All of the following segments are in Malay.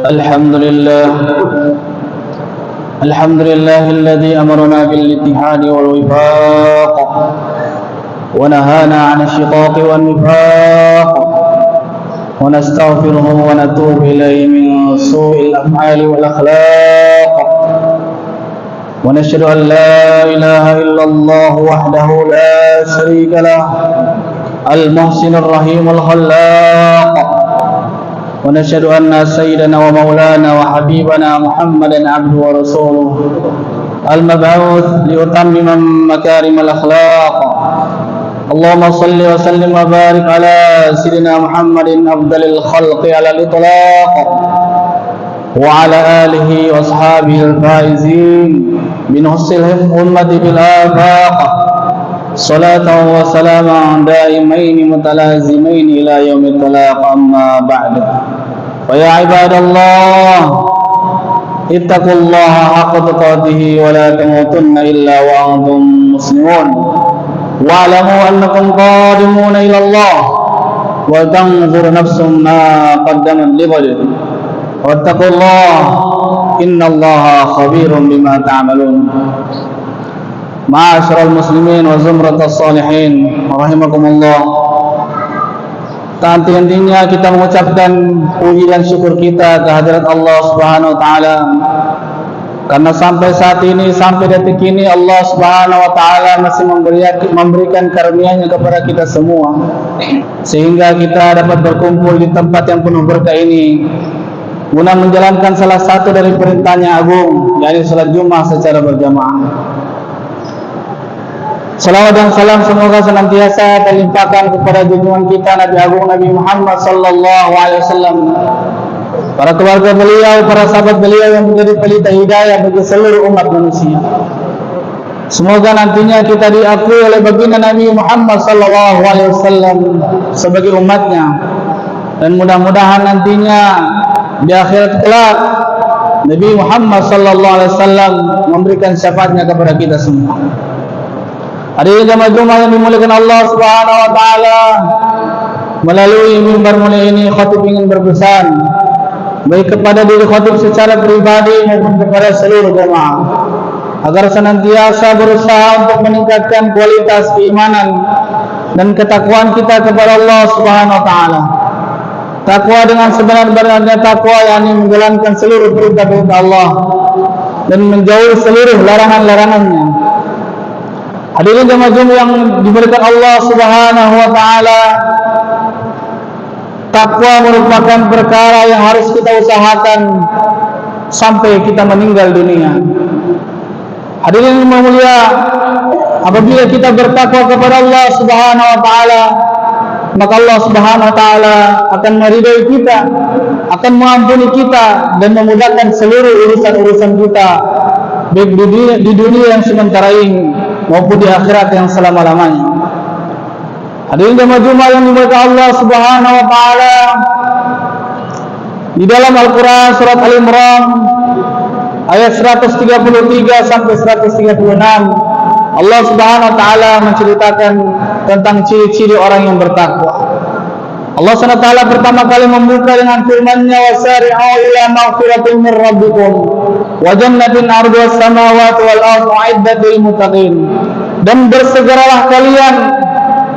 الحمد لله الحمد لله الذي أمرنا بالاتحاد والوفاق ونهانا عن الشقاق والنفاق ونستغفره ونتوب إليه من سوء الأفعال والأخلاق ونشهد أن لا إله إلا الله وحده لا شريك له المحسن الرحيم الخلاق ونشهد أن سيدنا ومولانا وحبيبنا محمدا عبده ورسوله المبعوث ليتمم مكارم الأخلاق. اللهم صل وسلم وبارك على سيدنا محمد أفضل الخلق على الإطلاق وعلى آله وأصحابه الفائزين بنصر الأمة بالآفاق صلاة وسلاما دائمين متلازمين إلى يوم التلاق. أما بعد فيا عباد الله اتقوا الله حق تقاته ولا تموتن إلا وأنتم مسلمون واعلموا أنكم قادمون إلى الله وتنظر نفس ما قدمت لغد واتقوا الله إن الله خبير بما تعملون. Ma'asyiral muslimin wa zumratas salihin rahimakumullah. Tak henti-hentinya kita mengucapkan puji dan syukur kita kehadirat Allah Subhanahu wa taala. Karena sampai saat ini, sampai detik ini Allah Subhanahu wa taala masih memberikan karunia-Nya kepada kita semua, sehingga kita dapat berkumpul di tempat yang penuh berkah ini guna menjalankan salah satu dari perintah-Nya agung, yaitu salat Jumat secara berjamaah. Salawat dan salam semoga senantiasa terlimpahkan kepada junjungan kita Nabi Agung Nabi Muhammad sallallahu alaihi wasallam, para keluarga beliau, para sahabat beliau yang menjadi pelita hidayah bagi seluruh umat manusia. Semoga nantinya kita diakui oleh baginda Nabi Muhammad sallallahu alaihi wasallam sebagai umatnya, dan mudah-mudahan nantinya di akhirat kelak Nabi Muhammad sallallahu alaihi wasallam memberikan syafaatnya kepada kita semua. Hadirin jamaah Jumat yang dimuliakan Allah Subhanahu wa taala, melalui mimbar mulia ini khatib ingin berpesan baik kepada diri khatib secara pribadi maupun kepada seluruh jamaah agar senantiasa berusaha untuk meningkatkan kualitas keimanan dan ketakwaan kita kepada Allah Subhanahu wa taala. Takwa dengan sebenar-benarnya takwa, yakni menjalankan seluruh perintah-perintah Allah dan menjauhi seluruh larangan-larangannya. Hadirin jemaah yang diberikan Allah Subhanahu wa taala, takwa merupakan perkara yang harus kita usahakan sampai kita meninggal dunia. Hadirin yang mulia, apabila kita bertakwa kepada Allah Subhanahu wa taala, maka Allah Subhanahu wa taala akan meridai kita, akan mengampuni kita dan memudahkan seluruh urusan-urusan kita, baik di dunia yang sementara ini maupun di akhirat yang selama-lamanya. Hadirin jemaah Jumat yang dimuliakan Allah Subhanahu wa taala, di dalam Al-Qur'an surat Al-Imran ayat 133 sampai 136, Allah Subhanahu wa taala menceritakan tentang ciri-ciri orang yang bertakwa. Allah Subhanahu wa taala pertama kali membuka dengan firman-Nya, wasari'u ila maghfiratin min rabbikum wa jannatin 'arduha as-samawati wal ardu 'iddat lil muttaqin. Dan bersegeralah kalian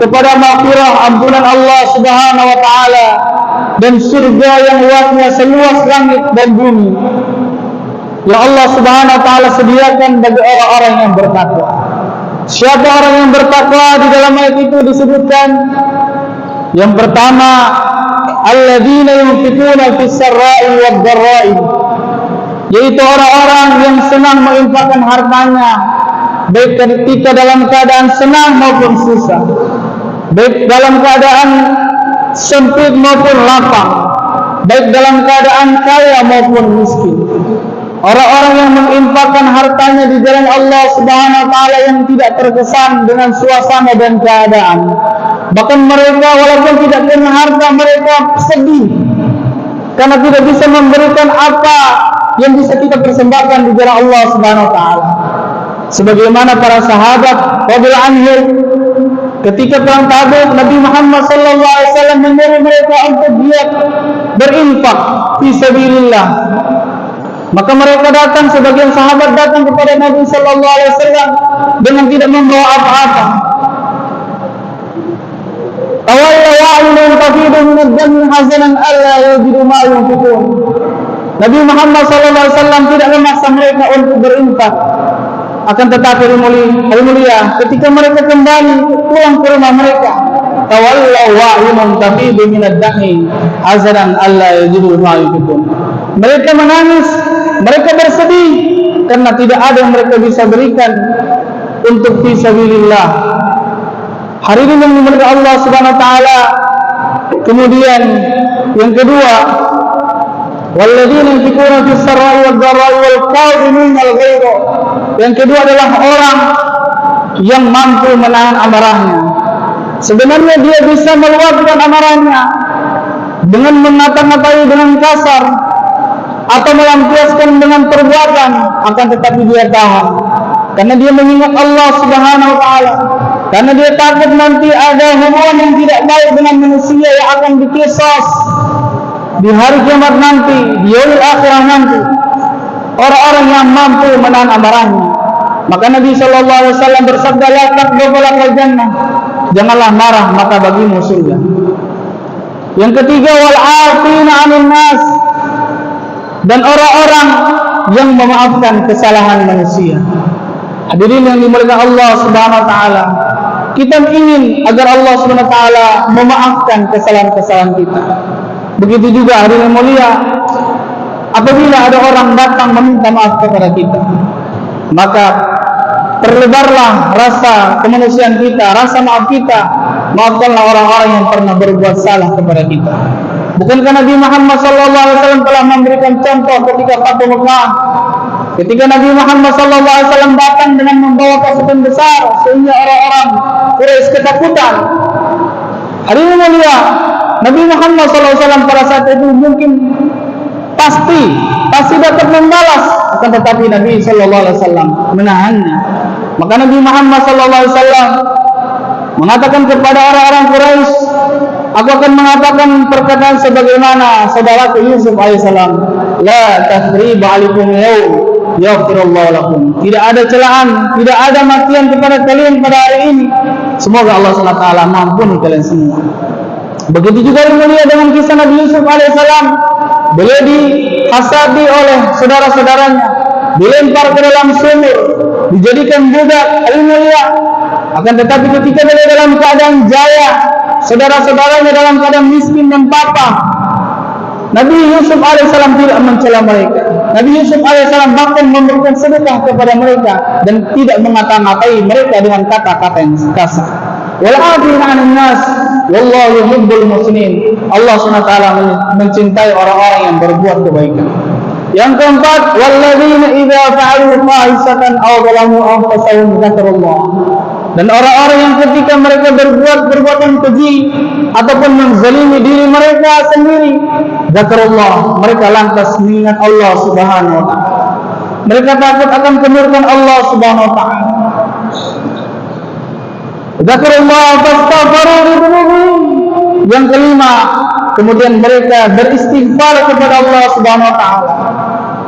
kepada maghfirah, ampunan Allah Subhanahu wa taala, dan surga yang luasnya seluas langit dan bumi yang Allah Subhanahu wa taala sediakan bagi orang-orang yang bertakwa. Siapa orang yang bertakwa? Di dalam ayat itu disebutkan yang pertama, alladzina yunfiquna fis sarra'i wad dharra'i, yaitu orang-orang yang senang menginfakkan hartanya baik ketika dalam keadaan senang maupun susah, baik dalam keadaan sempit maupun lapang, baik dalam keadaan kaya maupun miskin. Orang-orang yang menginfakkan hartanya di jalan Allah Subhanahu wa taala yang tidak terkesan dengan suasana dan keadaan. Bahkan mereka walaupun tidak punya harta, mereka sedih karena tidak bisa memberikan apa yang bisa kita persembahkan di jalan Allah Subhanahu wa taala. Sebagaimana para sahabat radhiyallahu anhum ketika perang Tabuk, Nabi Muhammad sallallahu alaihi wasallam menyuruh mereka untuk giat berinfak fi sabilillah. Maka mereka datang, sebagian sahabat datang kepada Nabi sallallahu alaihi wasallam dengan tidak membawa apa-apa. Tawallaw wa'inun tafidu min ad-dami hazanan alla yajidu ma yunfiqun. Nabi Muhammad sallallahu alaihi wasallam tidak memaksa mereka untuk berinfak. Akan tetapi hari mulia ketika mereka kembali pulang ke rumah mereka, tawallaw wa'inun tafidu min ad-dami hazanan alla yajidu ma yunfiqun. Mereka menangis, mereka bersedih karena tidak ada yang mereka bisa berikan untuk fi sabilillah. Hari ini memuliakan Allah Subhanahu wa taala. Kemudian yang kedua, walladzina yunfiquna fis sarra'i wad dharra'i wal qadhimina al-ghaidha. Yang kedua adalah orang yang mampu menahan amarahnya. Sebenarnya dia bisa meluapkan amarahnya dengan mengata-ngatai dengan kasar atau melampiaskan dengan perbuatan, akan tetapi dia tahan karena dia mengingat Allah Subhanahu wa taala, karena dia takut nanti ada hubungan yang tidak baik dengan manusia yang akan diqisas di hari kiamat nanti, di yaumil akhirah nanti. Orang-orang yang mampu menahan amarahnya. Maka Nabi sallallahu alaihi wasallam bersabda, la taqdabu lakal jannah, janganlah marah maka bagimu surga. Yang ketiga, wal 'afina 'anil nas, dan orang-orang yang memaafkan kesalahan manusia. Hadirin yang dimuliakan Allah Subhanahu wa taala, kita ingin agar Allah Subhanahu wa taala memaafkan kesalahan-kesalahan kita. Begitu juga hadirin yang mulia, apabila ada orang datang meminta maaf kepada kita, maka perlebarlah rasa kemanusiaan kita, rasa maaf kita. Maafkanlah orang-orang yang pernah berbuat salah kepada kita. Bukankah Nabi Muhammad sallallahu alaihi wasallam telah memberikan contoh ketika Fathu Mekah, ketika Nabi Muhammad sallallahu alaihi wasallam datang dengan membawa pasukan besar sehingga orang-orang Quraisy ketakutan. Hari ini mulia, Nabi Muhammad sallallahu alaihi wasallam pada saat itu mungkin pasti dapat membalas, akan tetapi Nabi sallallahu alaihi wasallam menahannya. Maka Nabi Muhammad sallallahu alaihi wasallam mengatakan kepada orang-orang Quraisy, aku akan mengatakan perkataan sebagaimana saudaraku Yusuf alaihissalam, la tasriba alaikum yaum yaghfirullahu lakum. Tidak ada celaan, tidak ada makian kepada kalian pada hari ini. Semoga Allah Subhanahu wa taala mengampuni kalian semua. Begitu juga yang mulia dengan kisah Nabi Yusuf alaihissalam. Beliau dihasadi oleh saudara-saudaranya, dilempar ke dalam sumur, dijadikan budak. Yang mulia, akan tetapi ketika beliau dalam keadaan jaya, saudara-saudaranya dalam keadaan miskin dan papa, Nabi Yusuf alaihissalam tidak mencela mereka. Nabi Yusuf alaihissalam bahkan memberikan sedekah kepada mereka dan tidak mengata-ngatai mereka dengan kata-kata yang kasar. Wal 'afina 'anil nas, wallahu yuhibbul muhsinin. Allah SWT mencintai orang-orang yang berbuat kebaikan. Yang keempat, walladzina idza fa'alu fahishatan aw zalamu anfusahum dzakarullah. Dan orang-orang yang ketika mereka berbuat perbuatan keji ataupun menzalimi diri mereka sendiri, dzakarullah, mereka lantas mengingat Allah Subhanahu wa taala. Mereka takut akan kemurkaan Allah Subhanahu wa taala. Dzakarullah fastaghfiru lidzunubihim. Yang kelima, kemudian mereka beristighfar kepada Allah Subhanahu wa taala.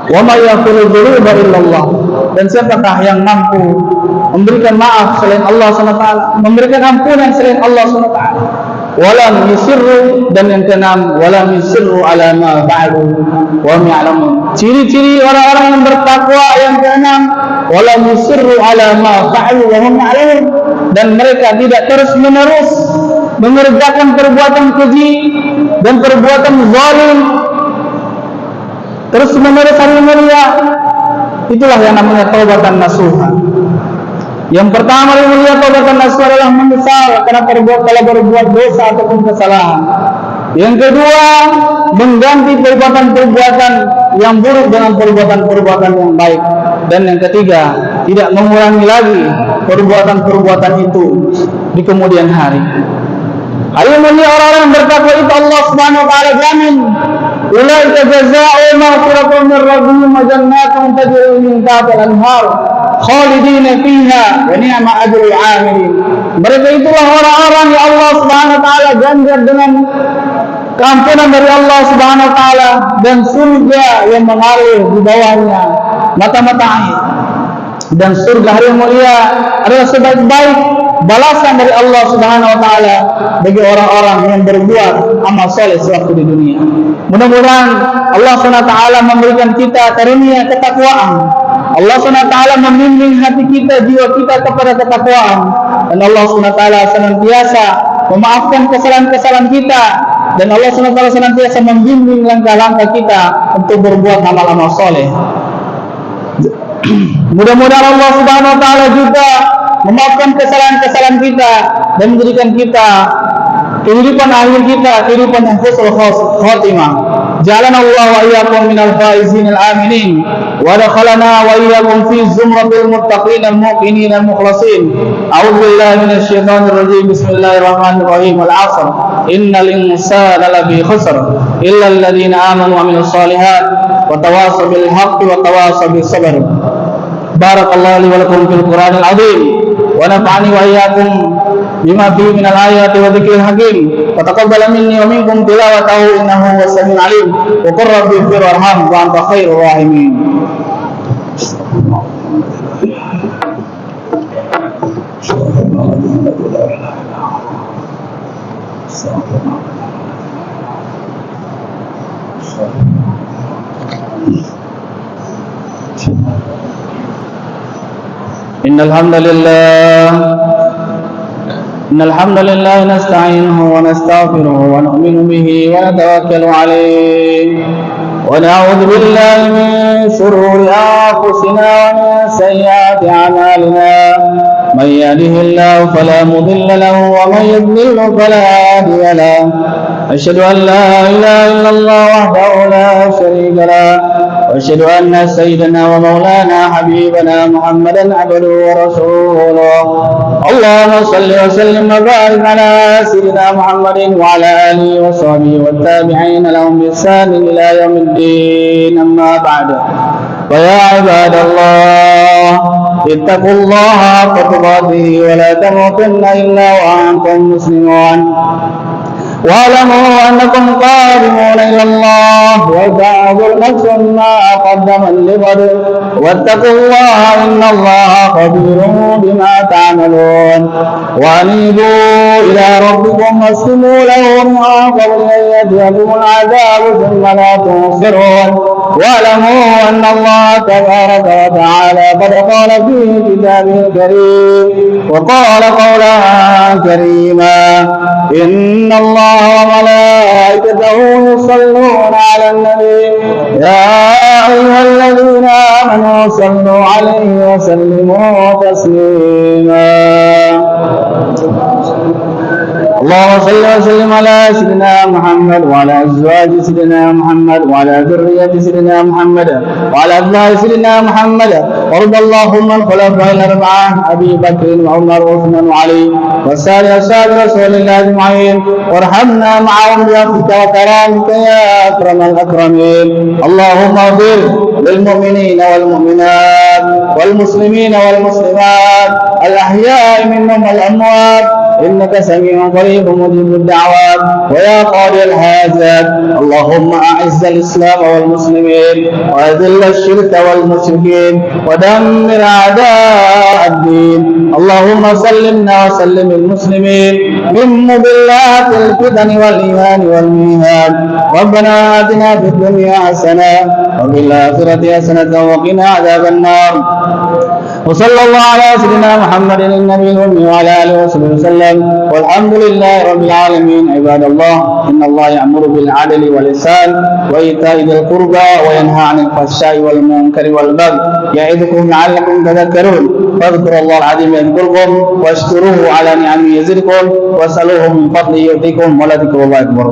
Wa may yaghfiru dzunuba illallah. Dan siapakah yang mampu memberikan maaf selain Allah Subhanahu wa taala, memberikan ampunan selain Allah Subhanahu wa taala? Walam yusirru, dan yang keenam, walam yusirru ala ma fa'alu wa hum ya'lamun. Ciri-ciri orang-orang yang bertakwa yang keenam, walam yusirru ala ma fa'alu wa hum ya'lamun, dan mereka tidak terus-menerus mengerjakan perbuatan keji dan perbuatan zalim terus-menerus hari mulia. Itulah yang namanya taubatan nasuha. Yang pertama yang mulia, taubatan nasuha adalah menyesal karena telah berbuat dosa ataupun kesalahan. Yang kedua, mengganti perbuatan-perbuatan yang buruk dengan perbuatan-perbuatan yang baik. Dan yang ketiga, tidak mengulangi lagi perbuatan-perbuatan itu di kemudian hari. Hari mulia orang-orang yang bertakwa itu Allah Subhanahu wa taala jamin, ulaika jazaa'u maghfiratun min rabbihim wa jannatun tajri min tahtiha al-anhar khalidina fiha wa ni'ma ajrul 'amilin. Mereka itulah orang-orang yang Allah Subhanahu wa taala ganjar dengan keampunan dari Allah Subhanahu wa taala dan surga yang mengalir di bawahnya mata-mata air. Dan surga hari yang mulia adalah sebaik-baik balasan dari Allah Subhanahu wa taala bagi orang-orang yang berbuat amal soleh sewaktu di dunia. Mudah-mudahan Allah Subhanahu wa taala memberikan kita karunia ketakwaan. Allah Subhanahu wa taala membimbing hati kita, jiwa kita kepada ketakwaan. Dan Allah Subhanahu wa taala senantiasa memaafkan kesalahan-kesalahan kita, dan Allah Subhanahu wa taala senantiasa membimbing langkah-langkah kita untuk berbuat amal-amal soleh. Mudah-mudahan Allah Subhanahu wa taala juga memaafkan kesalahan-kesalahan kita dan menjadikan kita kehidupan akhir kita kehidupan yang husnul khatimah. Ja'alana Allah wa iyyakum minal faizin al-aminin wa dakhalana wa iyyakum fi zumratil muttaqin al-muqinin al-mukhlasin. A'udzu billahi minasy syaithanir rajim. Bismillahirrahmanirrahim. Al-'asr. Innal insana lafi khusr illa alladziina aamanu wa 'amilus shalihat wa tawassaw bil haqqi wa tawassaw bis sabr. Barakallahu li wa lakum fil Qur'anil 'azim wa nafa'ani wa iyyakum bima fihi minal ayati wa dzikril hakim. Wa taqabbal minni wa minkum tilawatahu innahu huwas samiul 'alim. Wa qur rabbi ighfir warham wa anta khairur rahimin. Innal hamdalillah nasta'inuhu wa nastaghfiruhu wa nu'minu bihi wa natawakkalu 'alayhi wa na'udzu billahi min shururi anfusina wa min sayyiati a'malina. Man yahdihillahu fala mudilla lahu wa man yudlilhu fala hadiya lahu. Asyhadu an la ilaha illallah wahdahu la syarika lahu wa asyhadu anna sayyidana wa maulana habibana Muhammadan abduhu wa rasuluh. Allahumma salli wa sallim wa barik ala sayyidina Muhammadin wa ala alihi wa sahbihi wa tabi'in lahum bi ihsan ila yaumiddin. Amma ba'du. Wa ya ibadallah, ittaqullaha haqqa tuqatih wa la tamutunna illa wa antum muslimun. واعلموا أنكم قادمون إلى الله وتنظر نفس ما قدمت لغد واتقوا الله إن الله خبير بما تعملون. وأنيبوا إلى ربكم واسلموا له من قبل أن يأتيكم العذاب ثم لا تنصرون. واعلموا أن الله تبارك وتعالى قد قال في كتابه الكريم وقال قولا كريما: إن الله وملائكته يصلون على النبي يا أيها الذين آمنوا صلوا عليه وسلموا تسليما. اللهم صل وسلم على سيدنا محمد وعلى أزواج سيدنا محمد وعلى ذرية سيدنا محمد وعلى أبناء سيدنا محمد. وارض اللهم عن الخلفاء الأربعة أبي بكر وعمر وعثمان وعلي وسائر أصحاب رسول الله أجمعين، وارحمنا معهم بعفوك وكرامك يا أكرم الأكرمين. اللهم اغفر للمؤمنين والمؤمنات والمسلمين والمسلمات الأحياء منهم والأموات إنك سميع قريب مجيب الدعوات ويا قاضي الحاجات. اللهم أعز الإسلام والمسلمين وأذل الشرك والمشركين ودمر أعداء الدين. اللهم سلمنا وسلم المسلمين من مضلات الفتن والإيمان والميهان. ربنا آتنا في الدنيا حسنة وفي الآخرة حسنة وقنا عذاب النار. وصلى الله على سيدنا محمد النبي الأمي وعلى آله وصحبه وسلم، والحمد لله رب العالمين. عباد الله، إن الله يأمر بالعدل والإحسان وإيتاء ذي القربى وينهى عن الفحشاء والمنكر والبغي يعظكم لعلكم تذكرون. فاذكروا الله العظيم يذكركم واشكروه على نعمه يزدكم واسألوه من فضله يعطيكم ولذكر الله أكبر.